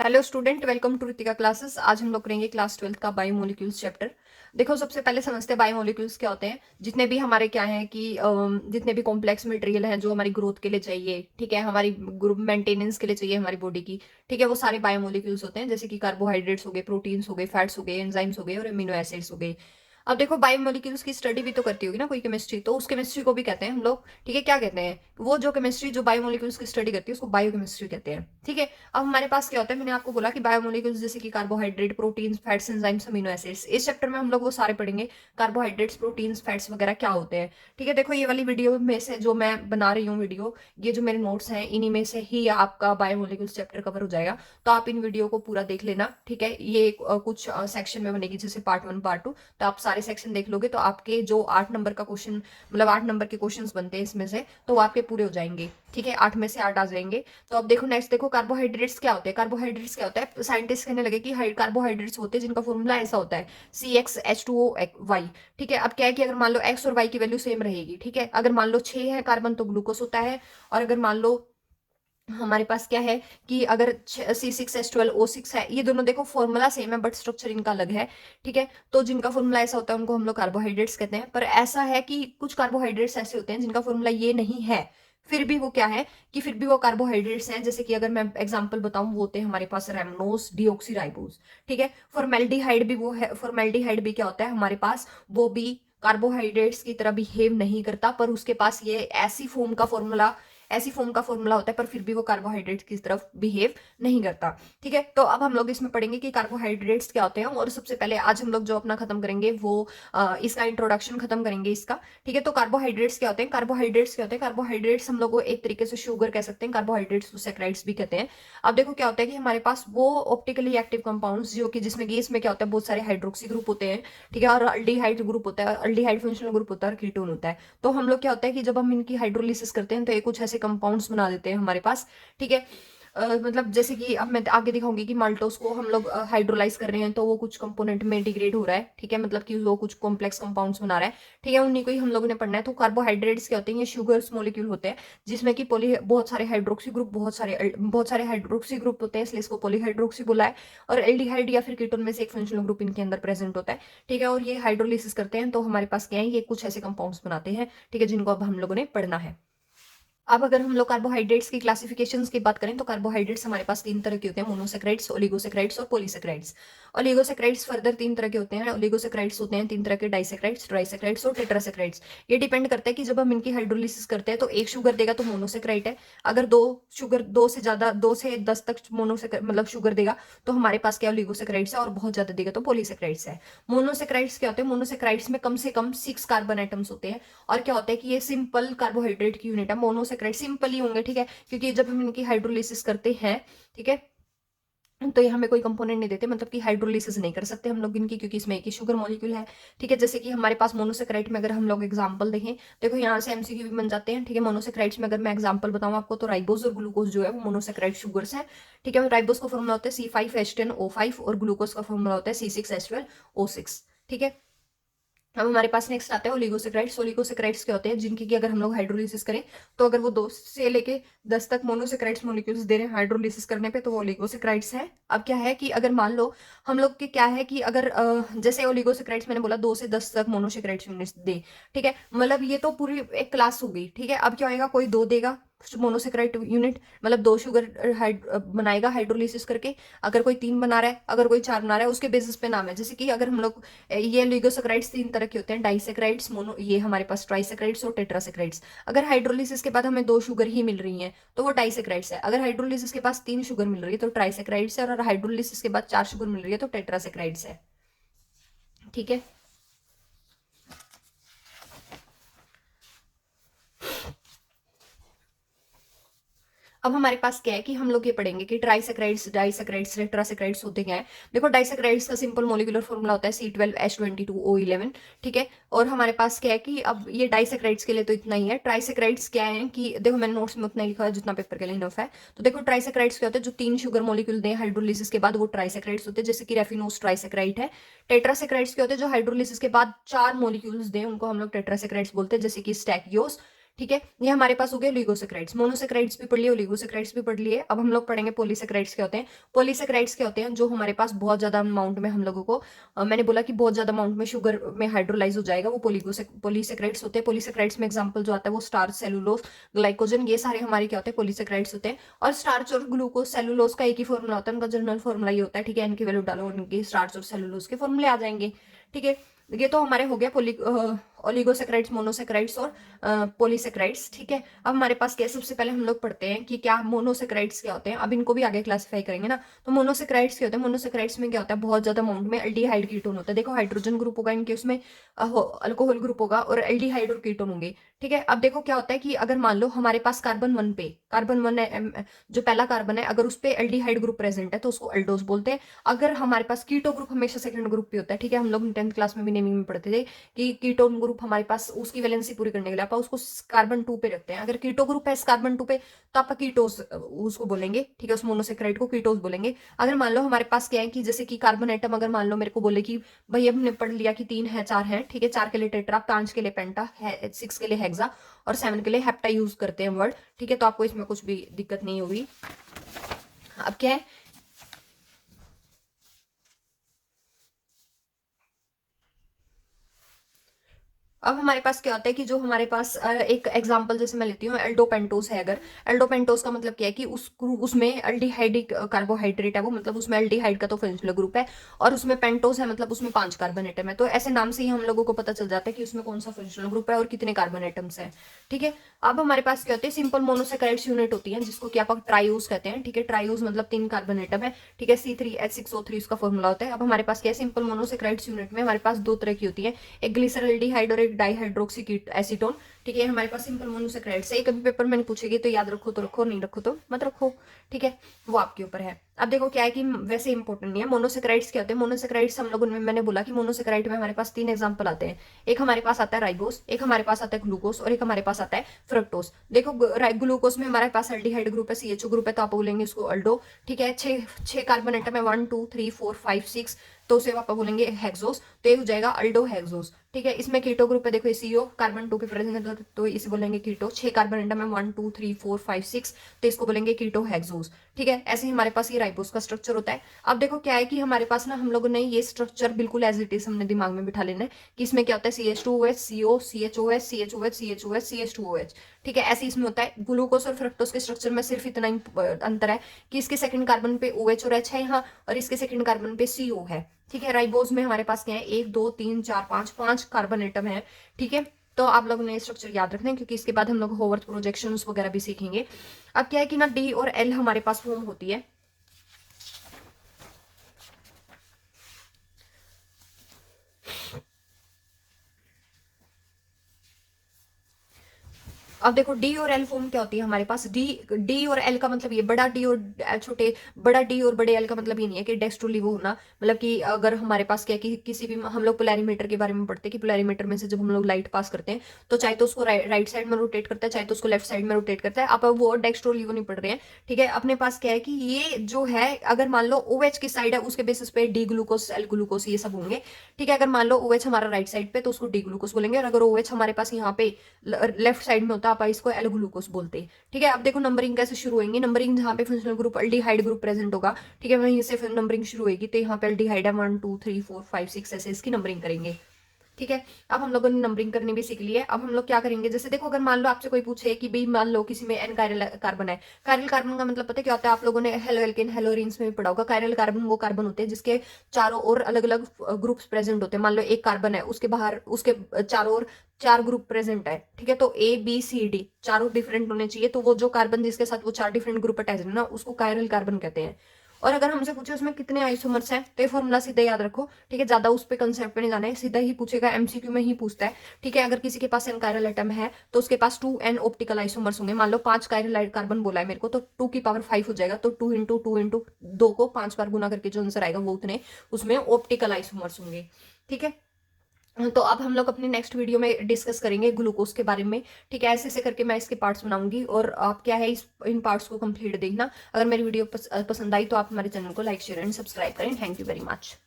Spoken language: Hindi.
Hello student, welcome to Ritika classes. आज हम लोग करेंगे क्लास 12 का बायोमोलिक्यूल्स चैप्टर। देखो, सबसे पहले समझते हैं बायोमोलिक्यूल्स क्या होते हैं। जितने भी हमारे क्या है कि जितने भी कॉम्प्लेक्स मटेरियल हैं जो हमारी ग्रोथ के लिए चाहिए, ठीक है, हमारी ग्रुप मेंटेनेंस के लिए चाहिए हमारी बॉडी की, ठीक है, वो सारे बायोमोलिक्यूल्स होते हैं। जैसे कि कार्बोहाइड्रेट्स हो गए, प्रोटीन्स हो गए, फैट्स हो गए, एंजाइम्स हो गए और अमीनो एसिड्स हो गए। अब देखो, बायोमोलिक्यूल्स की स्टडी भी तो करती होगी ना कोई केमिस्ट्री, तो उस केमिस्ट्री को भी कहते हैं हम लोग, ठीक है। क्या कहते हैं? वो जो केमिस्ट्री जो बायोमोलिक्यूल्स की स्टडी करती है उसको बायोकेमिस्ट्री कहते हैं, ठीक है। अब हमारे पास क्या होता है, मैंने आपको बोला कि बायोमोलिक्यूल्स जैसे कि carbohydrate, proteins, fats, enzymes, amino acids. इस चैप्टर में हम लोग वो सारे पढ़ेंगे, कार्बोहाइड्रेट्स, प्रोटीन्स, फैट्स वगैरह क्या होते हैं, ठीक है। देखो, ये वाली वीडियो में से जो मैं बना रही हूँ वीडियो, ये जो मेरे नोट्स हैं इन्हीं में से ही आपका बायोमोलिक्यूल्स चैप्टर कवर हो जाएगा। तो आप इन वीडियो को पूरा देख लेना, ठीक है। ये कुछ सेक्शन में बनेगी, जैसे पार्ट 1, पार्ट 2। तो आप सारे सेक्शन देख लोगे तो आपके जो 8 नंबर का क्वेश्चन, मतलब 8 नंबर के क्वेश्चंस बनते हैं इसमें से, तो वो आपके पूरे हो जाएंगे, ठीक है। 8 में से 8 आ जाएंगे। तो अब देखो, नेक्स्ट देखो, कार्बोहाइड्रेट्स क्या होते हैं। कार्बोहाइड्रेट्स क्या होता है, साइंटिस्ट कहने लगे कि कार्बोहाइड्रेट्स होते हैं जिनका फॉर्मूला ऐसा होता है, CxH2O वाई, ठीक है। अब क्या है कि अगर मान लो एक्स और वाई की वैल्यू सेम रहेगी, ठीक है। अगर मान लो 6 है कार्बन तो ग्लूकोज होता है। और अगर मान लो हमारे पास क्या है कि अगर C6H12O6 है, ये दोनों देखो फॉर्मूला सेम है बट स्ट्रक्चर इनका अलग है, ठीक है। तो जिनका फॉर्मूला ऐसा होता है उनको हम लोग कार्बोहाइड्रेट्स कहते हैं। पर ऐसा है कि कुछ कार्बोहाइड्रेट्स ऐसे होते हैं जिनका फॉर्मूला ये नहीं है, फिर भी वो क्या है कि फिर भी वो कार्बोहाइड्रेट्स हैं। जैसे कि अगर मैं एग्जांपल बताऊं, वो होते हैं हमारे पास रैमनोज डीऑक्सीराइबोज, ठीक है। फॉर्मेल्डिहाइड भी वो है। फॉर्मेल्डिहाइड भी क्या होता है हमारे पास, वो भी कार्बोहाइड्रेट्स की तरह बिहेव नहीं करता, पर उसके पास ये ऐसी फॉर्म का फॉर्मूला होता है, पर फिर भी वो कार्बोहाइड्रेट्स की तरफ बिहेव नहीं करता, ठीक है। तो अब हम लोग इसमें पढ़ेंगे कि कार्बोहाइड्रेट्स क्या होते हैं। और सबसे पहले आज हम लोग जो अपना खत्म करेंगे वो इसका इंट्रोडक्शन खत्म करेंगे इसका, ठीक है। तो कार्बोहाइड्रेट्स क्या होते हैं, कार्बोहाइड्रेट्स क्या होते हैं, कार्बोहाइड्रेट्स हम लोग को एक तरीके से शुगर कह सकते हैं, कार्बोहाइड्रेट्स को सैकराइड्स भी कहते हैं। अब देखो क्या होता है कि हमारे पास वो ऑप्टिकली एक्टिव कंपाउंड्स जो कि जिसमें कि इसमें क्या होता है, बहुत सारे हाइड्रोक्सी ग्रुप होते हैं, ठीक है। और अल्डिहाइड ग्रुप होता है, अल्डिहाइड फंक्शनल ग्रुप होता है, और कीटोन होता है। तो हम लोग क्या होता है कि जब हम इनकी हाइड्रोलिसिस करते हैं तो ये कुछ ऐसे कंपाउंड्स बना देते हैं हमारे पास, ठीक है। मतलब जैसे कि अब मैं आगे दिखाऊंगी कि माल्टोस को हम लोग हाइड्रोलाइज कर रहे हैं तो वो कुछ कंपोनेंट में डिग्रेड हो रहा है, ठीक है। मतलब कि वो कुछ कॉम्प्लेक्स कंपाउंड्स बना रहा है, ठीक है। उन्हीं को ही हम लोगों ने पढ़ना है। तो कार्बोहाइड्रेट्स क्या होते हैं, ये शुगर्स मॉलिक्यूल होते हैं जिसमें कि पोली बहुत सारे हाइड्रोक्सी ग्रुप, बहुत सारे हाइड्रोक्सी ग्रुप होते हैं, इसलिए इसको पॉलीहाइड्रोक्सी बोला है। और एल्डिहाइड या फिर कीटोन में से एक फंक्शनल ग्रुप इनके अंदर प्रेजेंट होता है, ठीक है। और ये हाइड्रोलिसिस करते हैं तो हमारे पास क्या है, ये कुछ ऐसे कंपाउंड्स बनाते हैं, ठीक है, जिनको अब हम लोगों ने पढ़ना है। अब अगर हम लोग कार्बोहाइड्रेट्स की क्लासिफिकेशंस की बात करें तो कार्बोहाइड्रेट्स हमारे पास 3 तरह के होते हैं, मोनोसेक्राइड्स, ओलिगोसेक्राइड्स और पॉलीसेक्राइड्स। ओलिगोसेक्राइड्स फर्दर 3 तरह के होते हैं। ओलिगोसेक्राइड्स होते हैं 3 तरह के, डाइसेक्राइड्स, ट्राइसेक्राइड्स और टेट्रासेक्राइड्स। ये डिपेंड करता है कि जब हम इनकी हाइड्रोलिसिस करते हैं तो एक शुगर देगा तो मोनोसेक्राइड है। अगर दो से ज्यादा, 2 से 10 तक मोनोसेक्राइड मतलब शुगर देगा तो हमारे पास क्या ओलिगोसेक्राइड्स है, और बहुत ज्यादा देगा तो पॉलीसेक्राइड्स है। मोनोसेक्राइड्स क्या होते हैं, मोनोसेक्राइड्स में कम से कम 6 कार्बन आइटम्स होते हैं। और क्या होता है कि ये सिंपल कार्बोहाइड्रेट की यूनिट है। मोनोसेक्राइड सिंपल ही होंगे, ठीक है, क्योंकि जब हम इनकी हाइड्रोलिसिस करते हैं, ठीक है, तो ये हमें कोई कंपोनेंट नहीं देते, मतलब कि हाइड्रोलिसिस नहीं कर सकते हम लोग इनकी, क्योंकि इसमें एक ही शुगर मॉलिक्यूल है, ठीक है। जैसे कि हमारे पास मोनोसेक्राइड में अगर हम लोग एग्जांपल देखें, देखो यहाँ से एमसीक्यू भी बन जाते हैं, ठीक है। मोनोसेक्राइड्स में अगर मैं एग्जांपल बताऊं आपको, तो राइबोज और ग्लूकोज जो है वो मोनोसेक्राइड शुगर्स है, ठीक है। राइबोज का फॉर्मूला होता है C5H10O5 और ग्लूकोज का फॉर्मूला होता है C6H12O6, ठीक है। अब हमारे पास नेक्स्ट आता है ओलिगोसेक्राइड्स। ओलिगोसेक्राइड्स क्या होते हैं, जिनकी कि अगर हम लोग हाइड्रोलिसिस करें तो अगर वो 2 से लेके 10 तक मोनोसेक्राइड्स मॉलिक्यूल्स दे रहे हैं हाइड्रोलिसिस करने पे, तो वो ओलिगोसेक्राइड्स है। अब क्या है कि अगर मान लो हम लोग के क्या है कि अगर जैसे ओलिगोसेक्राइड्स मैंने बोला 2 से 10 तक मोनोसेक्राइड्स यूनिट्स दे, ठीक है, मतलब ये तो पूरी एक क्लास हो गई, ठीक है। अब क्या होएगा, कोई 2 देगा मोनोसेक्राइड यूनिट, मतलब 2 शुगर बनाएगा हाइड्रोलिसिस करके। अगर कोई 3 बना रहा है, अगर कोई 4 बना रहा है, उसके बेसिस पे नाम है। जैसे कि अगर हम लोग ये लिगोसेक्राइड्स 3 तरह के होते हैं, डाइसेक्राइड्स, मोनो, ये हमारे पास ट्राइसेक्राइड्स और टेट्रासेक्राइड्स। अगर हाइड्रोलिसिस के बाद हमें 2 शुगर ही मिल रही हैं तो वो डाइसेक्राइड्स है। अगर हाइड्रोलिसिस के पास 3 शुगर मिल रही है तो ट्राइसेक्राइड्स है। और हाइड्रोलिसिस के बाद 4 शुगर मिल रही है तो टेट्रासेक्राइड्स है, ठीक है। अब हमारे पास क्या है कि हम लोग ये पढ़ेंगे कि ट्राइसेक्राइड्स, डाइसेक्राइड्स, टेट्रासेक्राइड्स होते क्या है। देखो, डाइसेक्राइड्स का सिंपल मॉलिक्यूलर फॉर्मूला होता है C12H22O11, ठीक है। और हमारे पास क्या है कि अब ये डाइसेक्राइड्स के लिए तो इतना ही है। ट्राइसेक्राइड्स क्या है कि देखो, मैंने नोट्स में उतना ही लिखा है जितना पेपर के लिए इनफ है। तो देखो, ट्राइसेक्राइड्स क्या होते हैं, जो 3 शुगर मॉलिक्यूल दें हाइड्रोलिसिस के बाद, वो ट्राइसेक्राइड्स होते हैं, जैसे कि रेफिनोस ट्राइसेक्राइड है। टेट्रासेक्राइड्स क्या होते हैं, जो हाइड्रोलिसिस के बाद 4 मॉलिक्यूल्स दें उनको हम लोग टेट्रासेक्राइड्स बोलते हैं, जैसे कि स्टैकियोस, ठीक है, ये हमारे पास हो गए ओलिगोसैकेराइड्स। मोनोसैकेराइड्स भी पढ़ लिए, ओलिगोसैकेराइड्स भी पढ़ लिए। अब हम लोग पढ़ेंगे पॉलीसैकेराइड्स क्या होते हैं। पॉलीसैकेराइड्स क्या होते हैं, जो हमारे पास बहुत ज्यादा अमाउंट में हम लोगों को मैंने बोला कि बहुत ज्यादा अमाउंट में शुगर में हाइड्रोलाइज हो जाएगा, वो पॉलीसैकेराइड्स होते हैं। पॉलीसैकेराइड्स में एग्जाम्पल जो आता है वो स्टार्च, सेलुलोज, ग्लाइकोजन, ये सारे हमारे क्या होते हैं, पॉलीसैकेराइड्स होते हैं। और स्टार्च और ग्लूकोज, सेलुलोज का एक ही फॉर्मूला होता है, उनका जनरल फॉर्मूला ये होता है, ठीक है। इनकी वैल्यू डालो, उनकी स्टार्च और सेलुलोज के फॉर्मूले आ जाएंगे, ठीक है। ये तो हमारे हो गया ओलिगोसैकेराइड्स, मोनोसैकेराइड्स और पॉलीसैकेराइड्स, ठीक है। अब हमारे पास क्या है, सबसे पहले हम लोग पढ़ते हैं कि क्या मोनोसैकेराइड्स क्या होते हैं। अब इनको भी आगे क्लासिफाई करेंगे ना। तो मोनोसैकेराइड्स क्या होते हैं, मोनोसैकेराइड्स में क्या होता है, बहुत ज्यादा अमाउंट में एल्डिहाइड कीटोन होता है। देखो हाइड्रोजन ग्रुप होगा इनके, उसमें अल्कोहल ग्रुप होगा और एल्डिहाइड और कीटोन होंगे, ठीक है। अब देखो क्या होता है कि अगर मान लो हमारे पास कार्बन 1 पे, कार्बन 1 है, जो पहला कार्बन है, अगर उस पे एल्डिहाइड ग्रुप प्रेजेंट है तो उसको अल्डोज बोलते हैं। अगर हमारे पास कीटो ग्रुप हमेशा सेकंड ग्रुप पे होता है, ठीक है। हम लोग 10th क्लास में भी नेमिंग में पढ़ते थे कि कीटोन ग्रुप हमारे पास उसकी वैलेंसी पूरी करने के लिए आप उसको कार्बन 2 पे रखते हैं। अगर कीटो ग्रुप है कार्बन 2 पे तो आप कीटोस उसको बोलेंगे, ठीक है, उस मोनोसेक्राइड को कीटोस बोलेंगे। अगर मान लो हमारे पास क्या है कि जैसे कि कार्बन एटम, अगर मान लो मेरे को बोले कि भाई हमने पढ़ लिया कि 3 है 4 है, ठीक है, 4 के लिए टेट्रा, 5 के लिए पेंटा है, 6 के लिए हेक्सा और 7 के लिए हेप्टा यूज करते हैं वर्ड, ठीक है। तो आपको इसमें कुछ भी दिक्कत नहीं होगी। अब क्या है, अब हमारे पास क्या होता है कि जो हमारे पास एक एग्जांपल जैसे मैं लेती हूँ, एल्डोपेंटोस है। अगर एल्डोपेंटोस का मतलब क्या है कि उसमें एल्डिहाइडिक कार्बोहाइड्रेट है वो, मतलब उसमें एल्डिहाइड का तो फंक्शनल ग्रुप है, और उसमें पेंटोस है मतलब उसमें 5 कार्बन एटम है। तो ऐसे नाम से ही हम लोगों को पता चल जाता है कि उसमें कौन सा फंक्शनल ग्रुप है और कितने कार्बन एटम्स है, ठीक है। अब हमारे पास क्या होते हैं, सिंपल मोनोसेकेराइड्स यूनिट होती है जिसको कि आप ट्राइयूज कहते हैं, ठीक है। ट्राइयूज मतलब 3 कार्बन एटम है, ठीक है। C3H6O3 उसका फॉर्मूला होता है। अब हमारे पास क्या है, सिंपल मोनोसेकेराइड्स यूनिट में हमारे पास 2 तरह की होती है, एक ग्लिसरल्डिहाइड और एक डाइहाइड्रोक्सी एसीटोन, ठीक है। हमारे पास सिंपल मोनोसेकेराइड्स है। कभी पेपर में नहीं पूछेगी तो याद रखो तो रखो, नहीं रखो तो मत रखो, ठीक है, वो आपके ऊपर है। अब देखो क्या है कि वैसे इंपॉर्टेंट नहीं है। मोनोसेकेराइड्स क्या होते हैं, मोनोसेकेराइड्स हम लोगों में मैंने बोला कि मोनोसेकेराइड में हमारे पास 3 एग्जांपल आते हैं। एक हमारे पास आता है राइबोस, एक हमारे पास आता है ग्लूकोस और एक हमारे पास आता है फ्रक्टोस। देखो ग्लूकोस में हमारे पास एल्डिहाइड ग्रुप है, CHO ग्रुप है, तो आप बोलेंगे उसको अल्डो, ठीक है। 6 कार्बन एटम है, 1 2 3 4 5 6, तो उसे आप बोलेंगे हेक्सोस, तो ये हो जाएगा अल्डो हेक्सोस, ठीक है। इसमें कीटो ग्रुप है, देखो CO कार्बन 2 पे प्रेजेंट है तो इसे बोलेंगे कीटो। 6 कार्बन एटम है, 1 2 3 4 5 6, तो इसको बोलेंगे कीटो हेक्सोस, ठीक है। ऐसे ही हमारे पास ये राइबोस का स्ट्रक्चर होता है। अब देखो क्या है कि हमारे पास ना हम लोगों ने ये स्ट्रक्चर बिल्कुल एज इट इज हमने दिमाग में बिठा लेना है कि इसमें क्या होता है, CH2OH, CO, CHOH, CHOH, CHOH, CH2OH, ठीक है। ऐसे इसमें होता है। ग्लूकोस और फ्रक्टोस के स्ट्रक्चर में सिर्फ इतना अंतर है कि इसके सेकंड कार्बन पे OH और H है यहाँ, और इसके सेकंड कार्बन पे CO है, ठीक है। राइबोस में हमारे पास क्या है, 1 2 3 4 5 कार्बन एटम है, ठीक है। तो आप लोगों ने स्ट्रक्चर याद रखना है क्योंकि इसके बाद हम लोग होवर्थ प्रोजेक्शंस वगैरह भी सीखेंगे। अब क्या है कि ना D और L हमारे पास फॉर्म होती है। अब देखो डी और एल फॉर्म क्या होती है हमारे पास। डी और एल का मतलब ये बड़ा डी और छोटे, बड़ा डी और बड़े एल का मतलब ये नहीं है कि डेस्ट्रोलिवो होना, मतलब कि अगर हमारे पास क्या है कि किसी भी, हम लोग पोलैरिमीटर के बारे में पढ़ते हैं कि पोलैरिमीटर में से जब हम लोग लाइट पास करते हैं तो चाहे तो उसको राइट साइड में रोटेट करता है, चाहे तो उसको लेफ्ट साइड में रोटेट करता है। आप वो डेस्ट्रोलिवो नहीं पढ़ रहे हैं, ठीक है। अपने पास क्या है कि ये जो है, अगर मान लो OH की साइड है उसके बेसिस पे डी ग्लूकोस, एल ग्लूकोस, ये सब होंगे, ठीक है। अगर मान लो OH हमारा राइट साइड पे तो उसको डी ग्लूकोस बोलेंगे, और अगर OH हमारे पास यहाँ पे लेफ्ट साइड में होता है आप इसको एल ग्लूकोस बोलते हैं, ठीक है। अब देखो नंबरिंग कैसे शुरू होंगी, नंबरिंग जहाँ पे functional group aldehyde group present होगा, ठीक है, वहीं से फिर नंबरिंग शुरू होगी। तो यहाँ पे एल्डिहाइड है 1 2 3 4 5 6, ऐसे इसकी नंबरिंग करेंगे, ठीक है। अब हम लोगों ने नंबरिंग करनी भी सीख ली है। अब हम लोग क्या करेंगे, जैसे देखो अगर मान लो आपसे कोई पूछे कि भाई मान लो किसी में एन कायरल कार्बन है। कायरल कार्बन का मतलब पता है क्या होता है, आप लोगों ने हेलो एल्केन हेलोरिन्स में भी पढ़ा होगा। कायरल कार्बन वो कार्बन होते हैं जिसके चारों ओर अलग अलग ग्रुप्स प्रेजेंट होते हैं। मान लो एक कार्बन है, उसके बाहर उसके चारों ओर 4 ग्रुप प्रेजेंट है, ठीक है। तो A B C D चारों डिफरेंट होने चाहिए, तो वो जो कार्बन जिसके साथ वो 4 डिफरेंट ग्रुप अटैच है ना, उसको कायरल कार्बन कहते हैं। और अगर हमसे पूछे उसमें कितने आइसोमर्स हैं तो ये फॉर्मूला सीधा याद रखो, ठीक है। ज्यादा उस पे कंसेप्ट पे नहीं जाना है, सीधा ही पूछेगा, MCQ में ही पूछता है, ठीक है। अगर किसी के पास एन कायरल एटम है तो उसके पास 2n ऑप्टिकल आइसोमर्स होंगे। मान लो 5 कायरल कार्बन बोला है मेरे को, तो 2 की पावर 5 हो जाएगा, तो 2 इंटू 2 इंटू 2 को 5 बार गुना करके जो आंसर आएगा वो उतने उसमें ऑप्टिकल आइसोमर्स होंगे, ठीक है। तो अब हम लोग अपने नेक्स्ट वीडियो में डिस्कस करेंगे ग्लूकोज के बारे में, ठीक है। ऐसे ऐसे करके मैं इसके पार्ट्स बनाऊंगी और आप क्या है इन पार्ट्स को कंप्लीट देखना। अगर मेरी वीडियो पसंद आई तो आप हमारे चैनल को लाइक शेयर एंड सब्सक्राइब करें। Thank you very much.